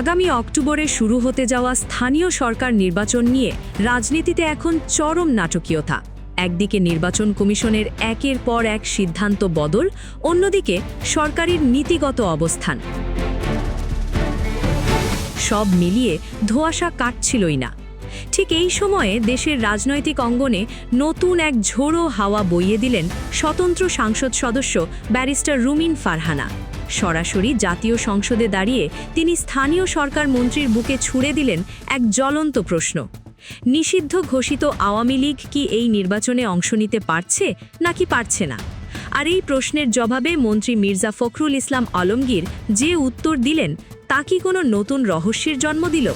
আগামী অক্টোবরে শুরু হতে যাওয়া স্থানীয় সরকার নির্বাচন নিয়ে রাজনীতিতে এখন চরম নাটকীয়তা। একদিকে নির্বাচন কমিশনের একের পর এক সিদ্ধান্ত বদল, অন্যদিকে সরকারের নীতিগত অবস্থান। সব মিলিয়ে ধোঁয়াশা কাটছিলই না। ঠিক এই সময়ে দেশের রাজনৈতিক অঙ্গনে নতুন এক ঝোড়ো হাওয়া বইয়ে দিলেন স্বতন্ত্র সংসদ সদস্য ব্যারিস্টার রুমিন ফারহানা। সরাসরি জাতীয় সংসদে দাঁড়িয়ে তিনি স্থানীয় সরকার মন্ত্রীর বুকে ছুড়ে দিলেন এক জ্বলন্ত প্রশ্ন। নিষিদ্ধ ঘোষিত আওয়ামী লীগ কি এই নির্বাচনে অংশ নিতে পারছে নাকি পারছে না? আর এই প্রশ্নের জবাবে মন্ত্রী মির্জা ফখরুল ইসলাম আলমগীর যে উত্তর দিলেন, তা কি কোনো নতুন রহস্যের জন্ম দিল?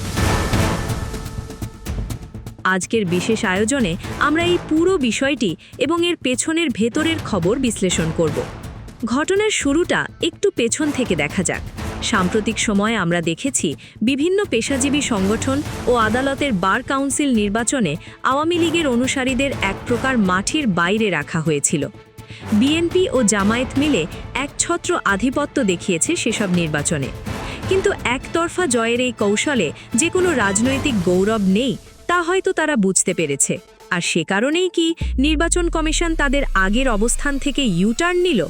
আজকের বিশেষ আয়োজনে আমরা এই পুরো বিষয়টি এবং এর পেছনের ভেতরের খবর বিশ্লেষণ করব। ঘটনার শুরুটা একটু পেছন থেকে দেখা যাক। সাম্প্রতিক সময়ে আমরা দেখেছি বিভিন্ন পেশাজীবী সংগঠন ও আদালতের বার কাউন্সিল নির্বাচনে আওয়ামী লীগের অনুসারীদের এক প্রকার মাঠের বাইরে রাখা হয়েছিল। বিএনপি ও জামায়াত মিলে একছত্র আধিপত্য দেখিয়েছে সেসব নির্বাচনে। কিন্তু একতরফা জয়ের এই কৌশলে যে কোনো রাজনৈতিক গৌরব নেই, তা হয়তো তারা বুঝতে পেরেছে। আর সে কারণেই কি নির্বাচন কমিশন তাদের আগের অবস্থান থেকে ইউটার্ন নিল?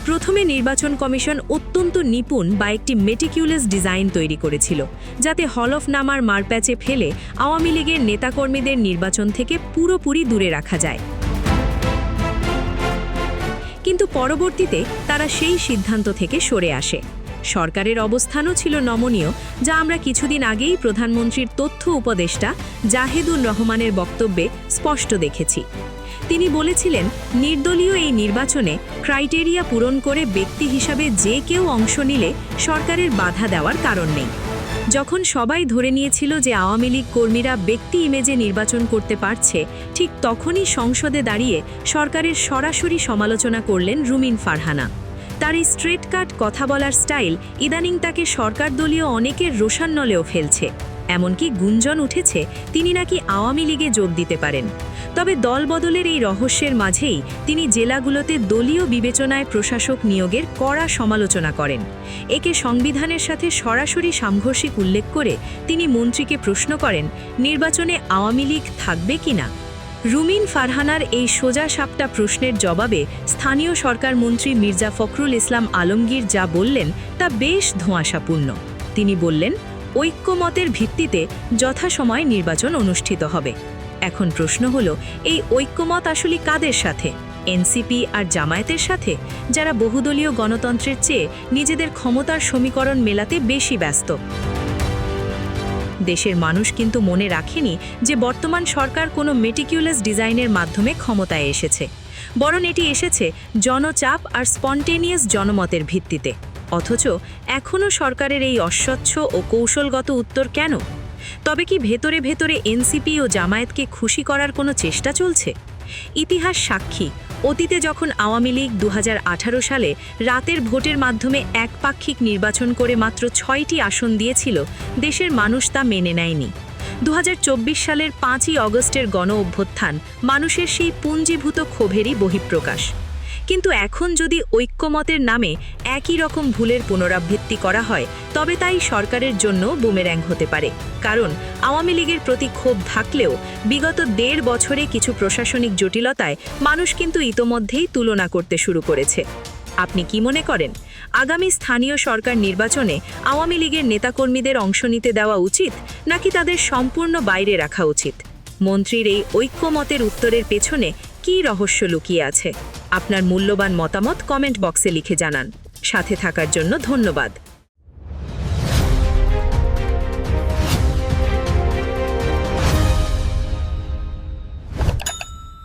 প্রথমে নির্বাচন কমিশন অত্যন্ত নিপুণ বা একটি মেটিকিউলাস ডিজাইন তৈরি করেছিল, যাতে হলফনামার মারপ্যাচে ফেলে আওয়ামী লীগের নেতাকর্মীদের নির্বাচন থেকে পুরোপুরি দূরে রাখা যায়। কিন্তু পরবর্তীতে তারা সেই সিদ্ধান্ত থেকে সরে আসে। সরকারের অবস্থানও ছিল নমনীয়, যা আমরা কিছুদিন আগেই প্রধানমন্ত্রীর তথ্য উপদেষ্টা জাহেদুর রহমানের বক্তব্যে স্পষ্ট দেখেছি। তিনি বলেছিলেন, নির্দলীয় এই নির্বাচনে ক্রাইটেরিয়া পূরণ করে ব্যক্তি হিসাবে যে কেউ অংশ নিলে সরকারের বাধা দেওয়ার কারণ নেই। যখন সবাই ধরে নিয়েছিল যে আওয়ামী লীগ কর্মীরা ব্যক্তি ইমেজে নির্বাচন করতে পারছে, ঠিক তখনই সংসদে দাঁড়িয়ে সরকারের সরাসরি সমালোচনা করলেন রুমিন ফারহানা। তার এই স্ট্রেট কাট কথা বলার স্টাইল ইদানিং তাকে সরকার দলীয় অনেকের রোষান্নলেও ফেলছে। এমনকি গুঞ্জন উঠেছে তিনি নাকি আওয়ামী লীগে যোগ দিতে পারেন। তবে দলবদলের এই রহস্যের মাঝেই তিনি জেলাগুলোতে দলীয় বিবেচনায় প্রশাসক নিয়োগের কড়া সমালোচনা করেন। একে সংবিধানের সাথে সরাসরি সাংঘর্ষিক উল্লেখ করে তিনি মন্ত্রীকে প্রশ্ন করেন, নির্বাচনে আওয়ামী লীগ থাকবে কিনা? রুমিন ফারহানার এই সোজা সাপটা প্রশ্নের জবাবে স্থানীয় সরকার মন্ত্রী মির্জা ফখরুল ইসলাম আলমগীর যা বললেন তা বেশ ধোঁয়াশাপূর্ণ। তিনি বললেন, ঐক্যমতের ভিত্তিতে যথাসময়ে নির্বাচন অনুষ্ঠিত হবে। এখন প্রশ্ন হলো, এই ঐক্যমত আসলে কাদের সাথে? এনসিপি আর জামায়াতের সাথে, যারা বহুদলীয় গণতন্ত্রের চেয়ে নিজেদের ক্ষমতার সমীকরণ মেলাতে বেশি ব্যস্ত। দেশের মানুষ কিন্তু মনে রাখেনি যে বর্তমান সরকার কোনো মেটিকিউলাস ডিজাইনের মাধ্যমে ক্ষমতায় এসেছে, বরং এটি এসেছে জনচাপ আর স্পন্টেনিয়াস জনমতের ভিত্তিতে। অথচ এখনও সরকারের এই অস্বচ্ছ ও কৌশলগত উত্তর কেন? তবে কি ভেতরে ভেতরে এনসিপি ও জামায়াতকে খুশি করার কোনো চেষ্টা চলছে? ইতিহাস সাক্ষী, অতীতে যখন আওয়ামী লীগ 2018 সালে রাতের ভোটের মাধ্যমে একপাক্ষিক নির্বাচন করে মাত্র 6টি আসন দিয়েছিল, দেশের মানুষ তা মেনে নেয়নি। 2024 সালের 5ই অগস্টের গণ অভ্যুত্থান মানুষের সেই পুঞ্জীভূত ক্ষোভেরই বহিঃপ্রকাশ। কিন্তু এখন যদি ঐক্যমতের নামে একই রকম ভুলের পুনরাবৃত্তি করা হয়, তবে তাই সরকারের জন্য বুমের্যাং হতে পারে। কারণ আওয়ামী লীগের প্রতি ক্ষোভ থাকলেও বিগত 1.5 বছরে কিছু প্রশাসনিক জটিলতায় মানুষ কিন্তু ইতোমধ্যেই তুলনা করতে শুরু করেছে। আপনি কি মনে করেন, আগামী স্থানীয় সরকার নির্বাচনে আওয়ামী লীগের নেতাকর্মীদের অংশ নিতে দেওয়া উচিত নাকি তাদের সম্পূর্ণ বাইরে রাখা উচিত? মন্ত্রীর এই ঐক্যমতের উত্তরের পেছনে কী রহস্য লুকিয়ে আছে? আপনার মূল্যবান মতামত কমেন্ট বক্সে লিখে জানান। সাথে থাকার জন্য ধন্যবাদ।